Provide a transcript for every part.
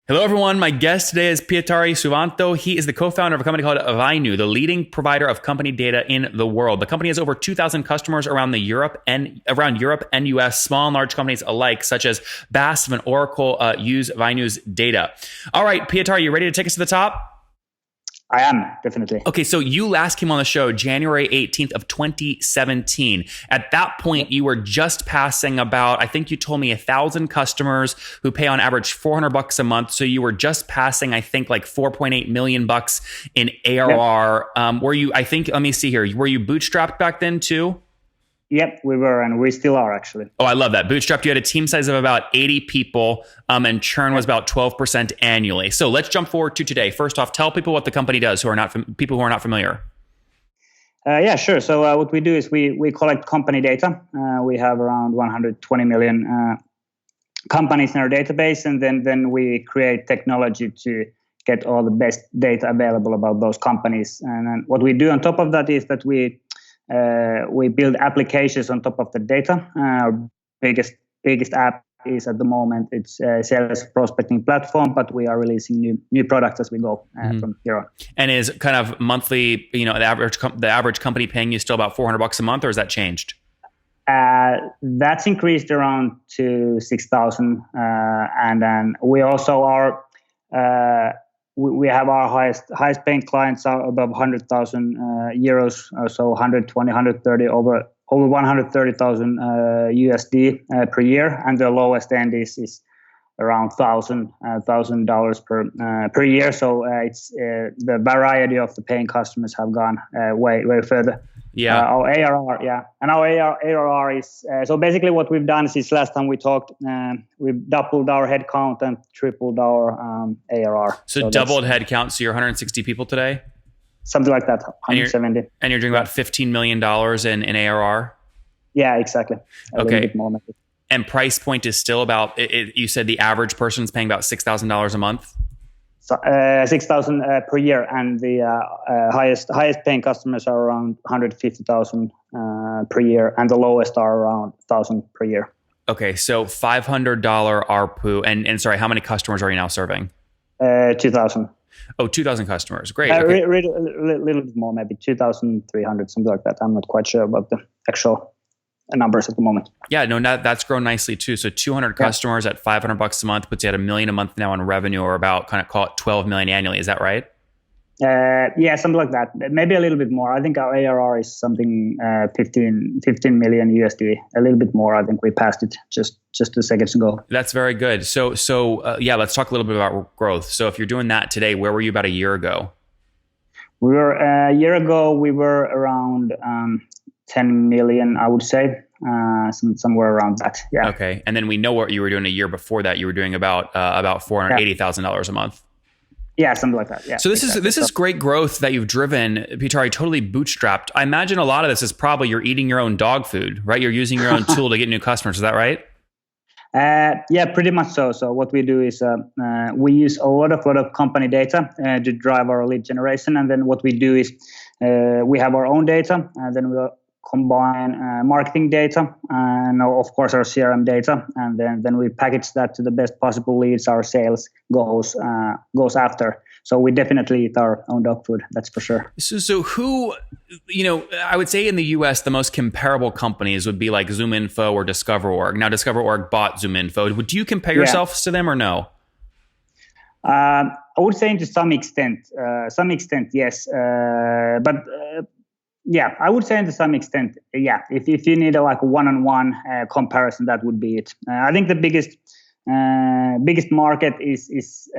Hello, everyone. My guest today is Pietari Suvanto. He is the co-founder of a company called Vainu, the leading provider of company data in the world. The company has over 2,000 customers around Europe and US, small and large companies alike, such as BASF and Oracle, use Vainu's data. All right, Pietari, you ready to take us to the top? I am, definitely. Okay, so you last came on the show January 18th of 2017. At that point, you were just passing about, I think you told me 1,000 customers who pay on average $400 a month. So you were just passing, I think, like 4.8 million bucks in ARR. Yep. Were you, I think, let me see here. Were you bootstrapped back then too? Yep, we were, and we still are, actually. Oh, I love that. Bootstrapped, you had a team size of about 80 people, and churn was about 12% annually. So let's jump forward to today. First off, tell people what the company does people who are not familiar. Yeah, sure. So what we do is we collect company data. We have around 120 million companies in our database, and then we create technology to get all the best data available about those companies. And then what we do on top of that is that we build applications on top of the data. Our biggest app is at the moment it's a sales prospecting platform, but we are releasing new products as we go from here on. And is kind of monthly, the average company paying you still about $400 a month, or has that changed? That's increased around to 6,000, and then we also are. We have our highest paying clients are above 100,000 euros, so 120, 130, over 130,000 USD per year, and the lowest end is around $1,000 per year. So it's the variety of the paying customers have gone way further. Yeah. Our ARR, and our ARR is so basically what we've done since last time we talked. We've doubled our headcount and tripled our ARR. So doubled headcount. So you're 160 people today. Something like that, 170. And you're doing about $15 million in ARR. Yeah, exactly. A little bit more maybe. And price point is still about. You said the average person is paying about $6,000 a month. So, 6,000 per year, and the highest paying customers are around 150,000 per year, and the lowest are around 1,000 per year. Okay, so $500 ARPU, and sorry, how many customers are you now serving? 2,000. Oh, 2,000 customers. Great. A Okay. little bit more, maybe 2,300, something like that. I'm not quite sure about the actual numbers at the moment. Yeah, no, that's grown nicely too. So 200 customers at $500 a month puts you at $1 million a month now in revenue, or about kind of call it 12 million annually. Is that right? Yeah, something like that. Maybe a little bit more. I think our ARR is something 15 million USD. A little bit more. I think we passed it just 2 seconds ago. That's very good. So let's talk a little bit about growth. So if you're doing that today, where were you about a year ago? A year ago we were around 10 million, I would say, somewhere around that. Yeah. Okay, and then we know what you were doing a year before that. You were doing about $480,000 a month. Yeah, something like that. Yeah. So this is great growth that you've driven, Pietari, totally bootstrapped. I imagine a lot of this is probably you're eating your own dog food, right? You're using your own tool to get new customers. Is that right? Yeah, pretty much so. So what we do is we use a lot of company data to drive our lead generation, and then what we do is we have our own data, and then we'll combine marketing data and of course our CRM data, and then we package that to the best possible leads our sales goes after. So we definitely eat our own dog food, that's for sure. So who, I would say in the US, the most comparable companies would be like ZoomInfo or DiscoverOrg. Now DiscoverOrg bought ZoomInfo. Would you compare yourselves to them or no? I would say to some extent, yes. But yeah, I would say to some extent, yeah. If you need a one-on-one comparison, that would be it. I think the biggest market is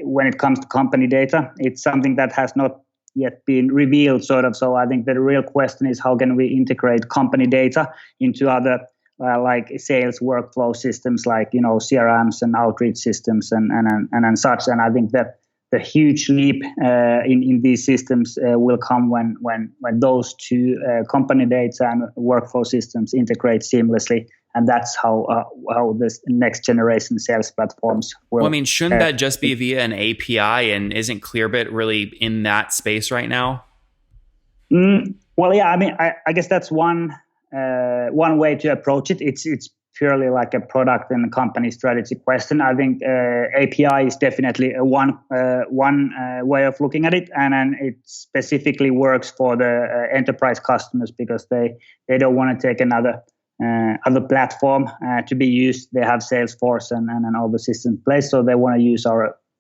when it comes to company data. It's something that has not yet been revealed, sort of. So I think the real question is how can we integrate company data into other like sales workflow systems, like CRMs and outreach systems and such. And I think that the huge leap in these systems will come when those two company data and workflow systems integrate seamlessly, and that's how this next generation sales platforms will. Well, I mean, shouldn't that just be via an API? And isn't Clearbit really in that space right now? Well, yeah. I mean, I guess that's one way to approach it. It's purely like a product and company strategy question. I think API is definitely one way of looking at it, and then it specifically works for the enterprise customers because they don't want to take another other platform to be used. They have Salesforce and all the systems in place, so they want to use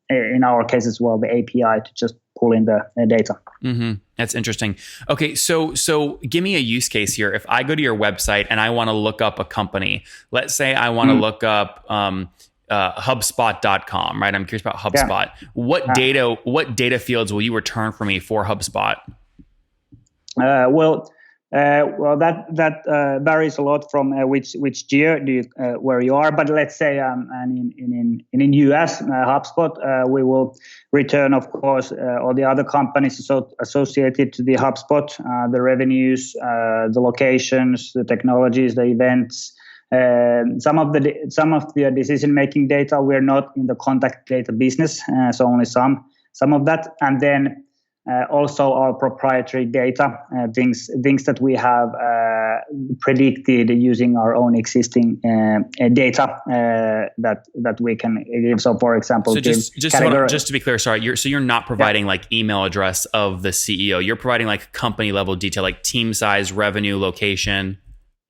in our case as well, the API to just pull in the data. Mm-hmm. That's interesting. Okay, so give me a use case here. If I go to your website and I want to look up a company, let's say I want to look up HubSpot.com, right? I'm curious about HubSpot. Yeah. What data fields will you return for me for HubSpot? That varies a lot from which geo where you are. But let's say in US HubSpot, we will return, of course, all the other companies associated to the HubSpot, the revenues, the locations, the technologies, the events. Some of the decision making data, we're not in the contact data business, so only some of that, and then. Also our proprietary data, things that we have predicted using our own existing data that we can give. So, for example, just to be clear, sorry, you're not providing like email address of the CEO. You're providing like company level detail, like team size, revenue, location.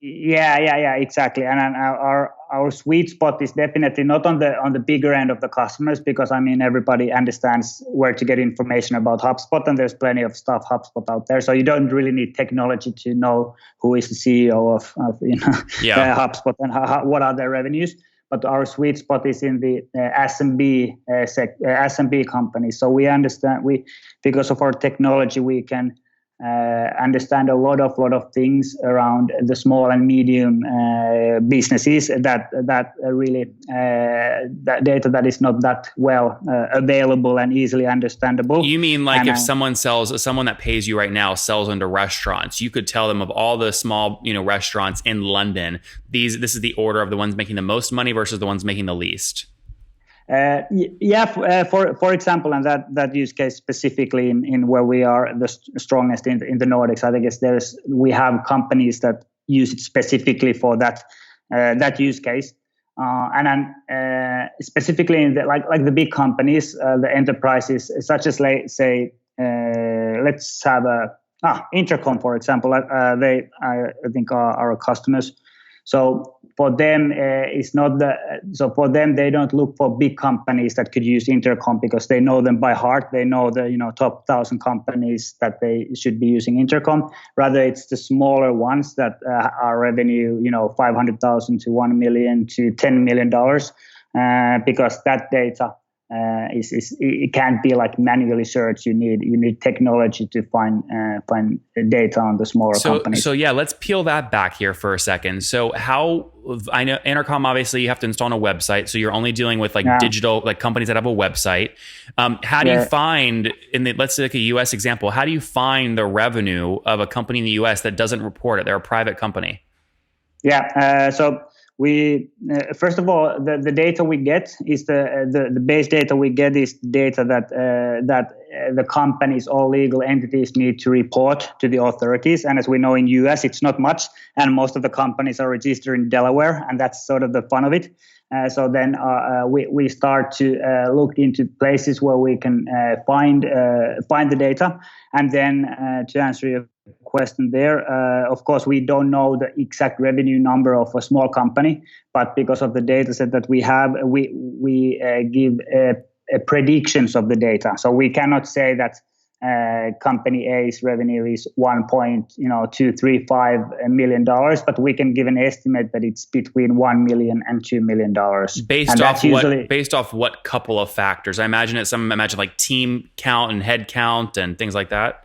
Yeah, exactly. And our sweet spot is definitely not on the bigger end of the customers, because I mean everybody understands where to get information about HubSpot, and there's plenty of stuff HubSpot out there. So you don't really need technology to know who is the CEO of HubSpot and what are their revenues. But our sweet spot is in the SMB companies. So we understand because of our technology we can. Understand a lot of things around the small and medium businesses that really that data that is not that well available and easily understandable. You mean like if someone that pays you right now sells into restaurants, you could tell them of all the small restaurants in London, this is the order of the ones making the most money versus the ones making the least. For example, and that use case specifically in where we are the strongest in the Nordics, I think we have companies that use it specifically for that use case, and then specifically in like the big companies, the enterprises such as let's have Intercom, for example. They I think are our customers. So for them, for them they don't look for big companies that could use Intercom because they know them by heart. They know the top 1,000 companies that they should be using Intercom. Rather, it's the smaller ones that are revenue $500,000 to $1 million to $10 million, because that data it can't be like manually searched. You need technology to find data on the smaller companies. So yeah, let's peel that back here for a second. So I know Intercom, obviously you have to install on a website, so you're only dealing with digital companies that have a website. How do you find let's take a US example? How do you find the revenue of a company in the US that doesn't report it? They're a private company. So we first of all, the data we get is the base data we get is data that the companies, all legal entities, need to report to the authorities. And as we know in US, it's not much, and most of the companies are registered in Delaware, and that's sort of the fun of it. So then we start to look into places where we can find the data, and then to answer your question there, of course we don't know the exact revenue number of a small company, but because of the data set that we have, we give predictions of the data. So we cannot say that company A's revenue is $1.235 million, but we can give an estimate that it's between $1 million and $2 million. Based off what couple of factors? I imagine like team count and head count and things like that.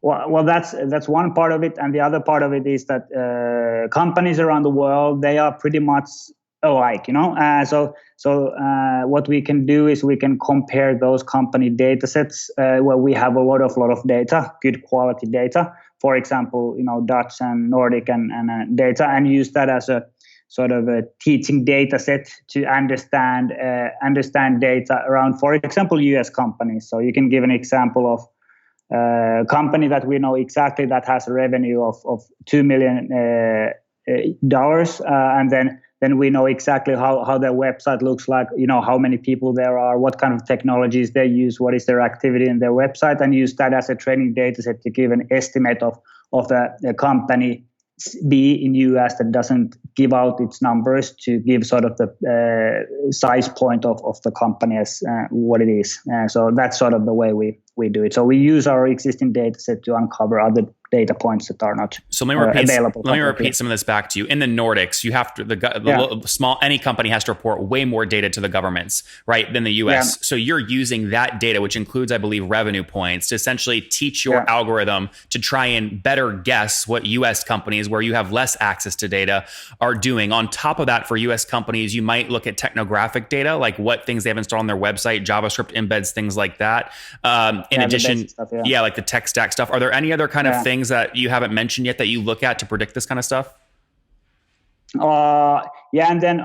Well, that's one part of it, and the other part of it is that companies around the world, they are pretty much alike, So what we can do is we can compare those company data sets where we have a lot of data, good quality data. For example, Dutch and Nordic and data, and use that as a sort of a teaching data set to understand data around, for example, US companies. So you can give an example of company that we know exactly that has a revenue of $2 million, and then then we know exactly how their website looks like, how many people there are, what kind of technologies they use, what is their activity in their website, and use that as a training data set to give an estimate of a company B in US that doesn't give out its numbers, to give sort of the size point of the company as what it is. So that's sort of the way we do it. So we use our existing data set to uncover other data points that are not available. Let me repeat some of this back to you. In the Nordics, you have to any company has to report way more data to the governments, right, than the US. Yeah. So you're using that data, which includes, I believe, revenue points, to essentially teach your algorithm to try and better guess what US companies, where you have less access to data, are doing. On top of that, for US companies, you might look at technographic data, like what things they have installed on their website, JavaScript embeds, things like that. In addition, stuff, like the tech stack stuff. Are there any other kind of things that you haven't mentioned yet that you look at to predict this kind of stuff? And then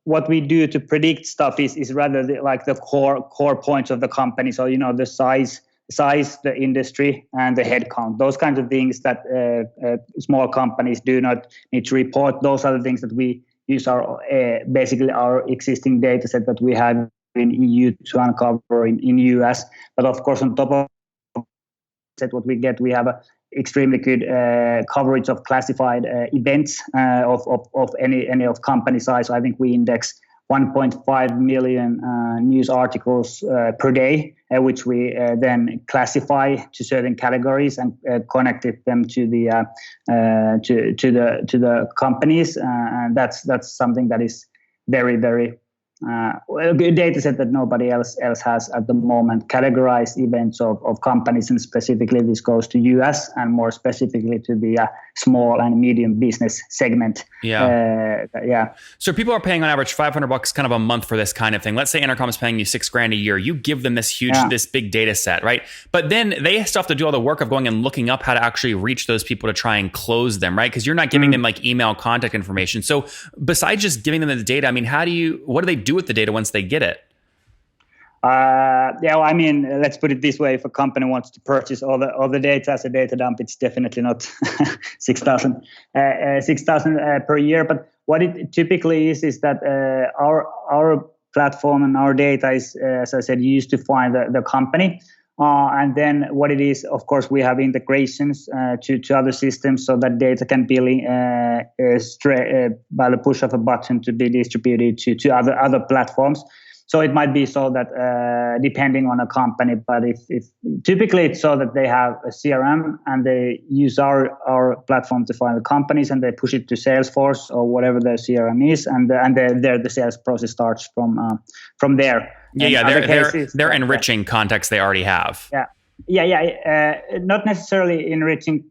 what we do to predict stuff is rather the core points of the company. So the size, the industry, and the headcount. Those kinds of things that small companies do not need to report. Those are the things that we use basically our existing data set that we have in EU to uncover in US. But of course, on top of that, what we have a extremely good coverage of classified events of any of company size. So I think we index 1.5 million news articles per day, which we then classify to certain categories and connect them to the companies, and that's something that is very, very a good data set that nobody else has at the moment. Categorized events of companies, and specifically this goes to US and more specifically to the small and medium business segment. So people are paying on average $500 kind of a month for this kind of thing. Let's say Intercom is paying you $6,000 a year. You give them this this big data set, right? But then they still have to do all the work of going and looking up how to actually reach those people to try and close them, right? Because you're not giving them like email contact information. So besides just giving them the data, I mean, what do they do with the data once they get it? Let's put it this way: if a company wants to purchase all the data as a data dump, it's definitely not 6,000 per year. But what it typically is that our platform and our data is, as I said, used to find the company. And then what it is, of course, we have integrations to other systems, so that data can be by the push of a button to be distributed to other platforms. So it might be so that depending on a company, but if typically it's so that they have a CRM and they use our platform to find the companies, and they push it to Salesforce or whatever their CRM is, and the sales process starts from there. They're enriching context they already have. Not necessarily enriching.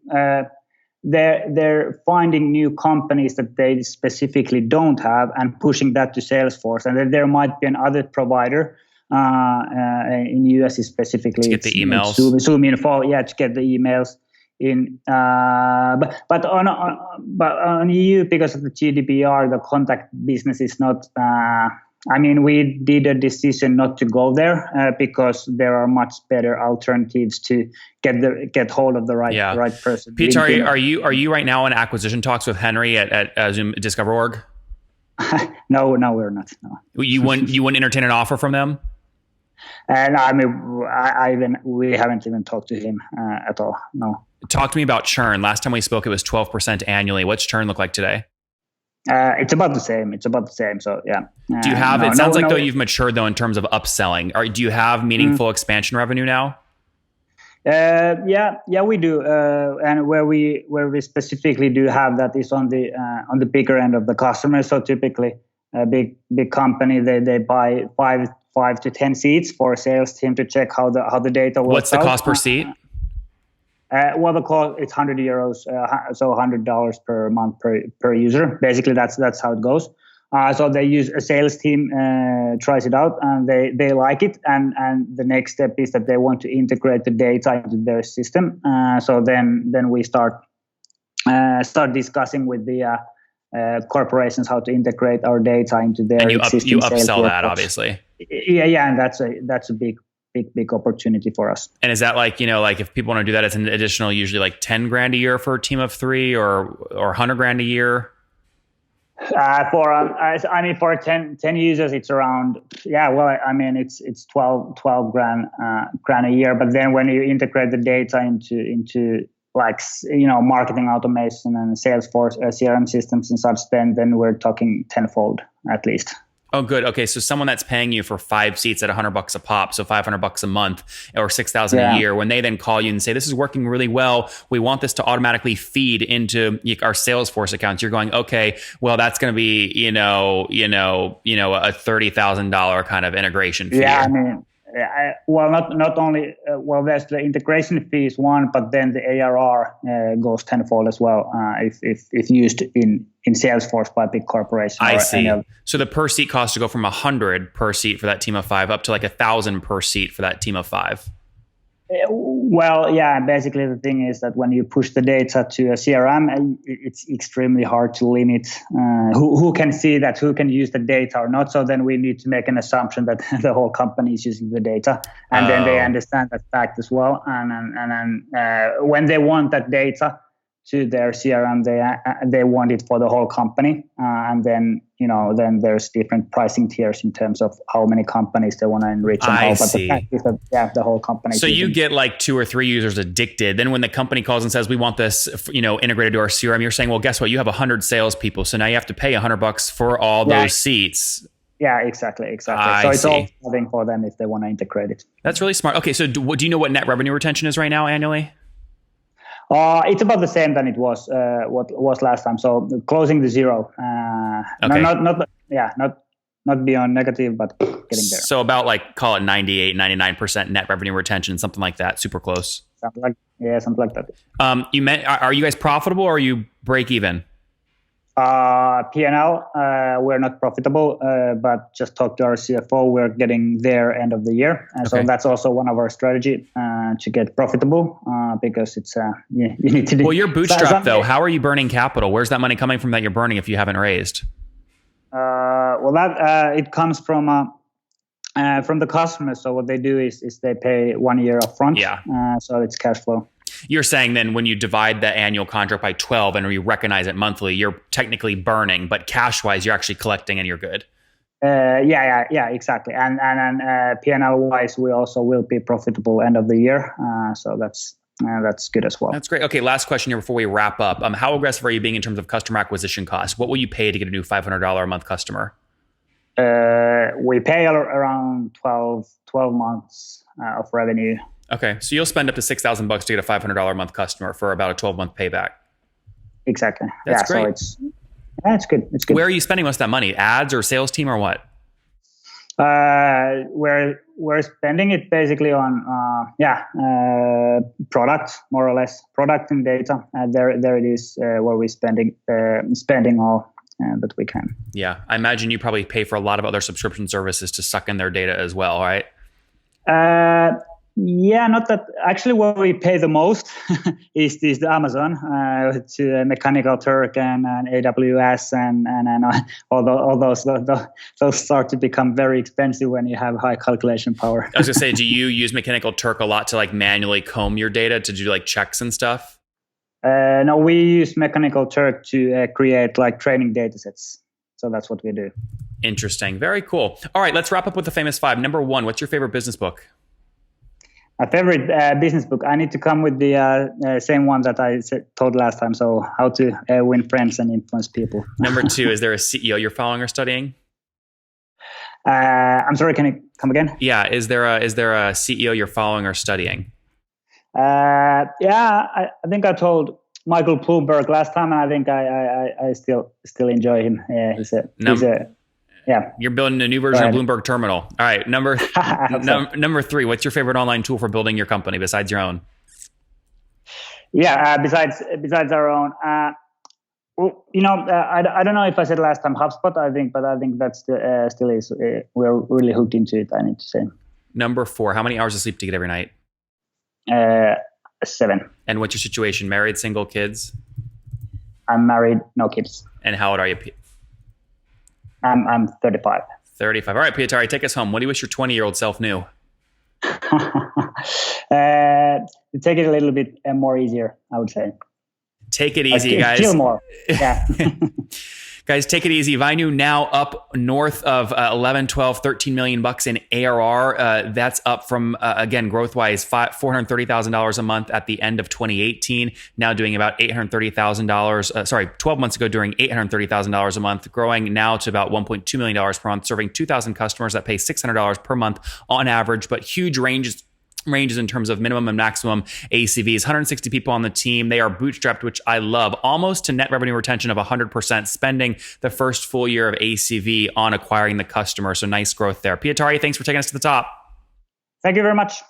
They're finding new companies that they specifically don't have and pushing that to Salesforce, and then there might be another provider in US specifically to get the emails. Zoom Info, to get the emails in. But on EU, because of the GDPR, the contact business is not. We did a decision not to go there because there are much better alternatives to get hold of the right person. Pietari, are you right now in acquisition talks with Henry at Zoom Discover.org? No, we're not. No. You wouldn't entertain an offer from them? We haven't even talked to him at all. No. Talk to me about churn. Last time we spoke, it was 12% annually. What's churn look like today? It's about the same. So yeah. Do you have? It sounds like though you've matured though in terms of upselling. Do you have meaningful expansion revenue now? We do. And where we specifically do have that is on the bigger end of the customer. So typically, a big company they buy 5 to 10 seats for a sales team to check how the data works. What's the cost per seat? The cost it's €100, so $100 per month per user. Basically, that's how it goes. So they use a sales team, tries it out, and they like it. And the next step is that they want to integrate the data into their system. So then we start discussing with the corporations how to integrate our data into their existing you upsell that, obviously. Yeah, and that's a big opportunity for us. And is that like if people want to do that, it's an additional usually like $10,000 a year for a team of 3 or $100,000 a year? For 10 users, it's around, it's 12 grand a year. But then when you integrate the data into marketing automation and Salesforce CRM systems and such, then we're talking tenfold at least. Oh, good. Okay, so someone that's paying you for 5 seats at $100 a pop, so $500 a month or $6,000 a year, when they then call you and say, "This is working really well. We want this to automatically feed into our Salesforce accounts," you're going, "Okay, well, that's going to be a $30,000 kind of integration fee." Yeah, not only there's the integration fee is one, but then the ARR goes tenfold as well if used in Salesforce by a big corporation. I see. So the per seat cost to go from 100 per seat for that team of 5 up to like 1,000 per seat for that team of 5. Basically the thing is that when you push the data to a CRM, it's extremely hard to limit who can see that, who can use the data or not. So then we need to make an assumption that the whole company is using the data, and then they understand that fact as well. And when they want that data to their CRM, they want it for the whole company, and then there's different pricing tiers in terms of how many companies they want to enrich. I see. But the fact is that the whole company. So you get like 2 or 3 users addicted. Then when the company calls and says, "We want this, integrated to our CRM," you're saying, "Well, guess what? You have 100 salespeople, so now you have to pay $100 for all those seats." Yeah, exactly. So it's all something for them if they want to integrate it. That's really smart. Okay, so do you know what net revenue retention is right now annually? It's about the same than it was what was last time. So closing the zero. Okay. Not beyond negative, but getting there. So about call it 98, 99% net revenue retention, something like that. Super close. Something like that. Are you guys profitable or are you break even? P&L, we're not profitable, but just talk to our CFO. We're getting there end of the year. And so that's also one of our strategy to get profitable because it's, you need to do. Well, you're bootstrapped though. How are you burning capital? Where's that money coming from that you're burning if you haven't raised? It comes from the customers. So what they do is they pay 1 year upfront. Yeah. So it's cash flow. You're saying then when you divide the annual contract by 12 and you recognize it monthly, you're technically burning, but cash-wise, you're actually collecting and you're good. Yeah, exactly. And P&L wise, we also will be profitable end of the year. So that's good as well. That's great. Okay, last question here before we wrap up. How aggressive are you being in terms of customer acquisition costs? What will you pay to get a new $500 a month customer? We pay around 12 months of revenue. Okay, so you'll spend up to $6,000 to get a $500 a month customer for about a 12-month payback. Exactly. That's great. So it's good. It's good. Where are you spending most of that money? Ads or sales team or what? We're spending it basically on product, more or less, product and data. There it is where we're spending all that we can. Yeah, I imagine you probably pay for a lot of other subscription services to suck in their data as well, right? Yeah, not that. Actually, what we pay the most is the Amazon to Mechanical Turk and AWS and all those start to become very expensive when you have high calculation power. I was gonna say, do you use Mechanical Turk a lot to manually comb your data to do checks and stuff? No, we use Mechanical Turk to create training data sets. So that's what we do. Interesting. Very cool. All right, let's wrap up with the famous 5. Number 1, what's your favorite business book? My favorite business book. I need to come with the same one that I told last time. So how to win friends and influence people. Number 2, is there a CEO you're following or studying? I'm sorry, can you come again? Yeah, is there a CEO you're following or studying? I think I told Michael Bloomberg last time, and I think I still enjoy him. Yeah, you're building a new version of Bloomberg Terminal. All right, number 3. What's your favorite online tool for building your company besides your own? Yeah, besides our own. I don't know if I said last time HubSpot. I think that's still is. We're really hooked into it. I need to say. Number 4. How many hours of sleep do you get every night? 7. And what's your situation? Married, single, kids? I'm married, no kids. And how old are you? I'm 35. 35. All right, Pietari, take us home. What do you wish your 20-year-old self knew? To take it a little bit more easier, I would say. Take it easy, guys. Chill more. Yeah. Guys, take it easy. Vainu now up north of 11, 12, 13 million bucks in ARR. That's up from, again, growth-wise, $430,000 a month at the end of 2018, now doing about $830,000. 12 months ago doing $830,000 a month, growing now to about $1.2 million per month, serving 2,000 customers that pay $600 per month on average, but huge ranges in terms of minimum and maximum ACVs. 160 people on the team. They are bootstrapped, which I love, almost to net revenue retention of 100%, spending the first full year of ACV on acquiring the customer. So nice growth there. Pietari, thanks for taking us to the top. Thank you very much.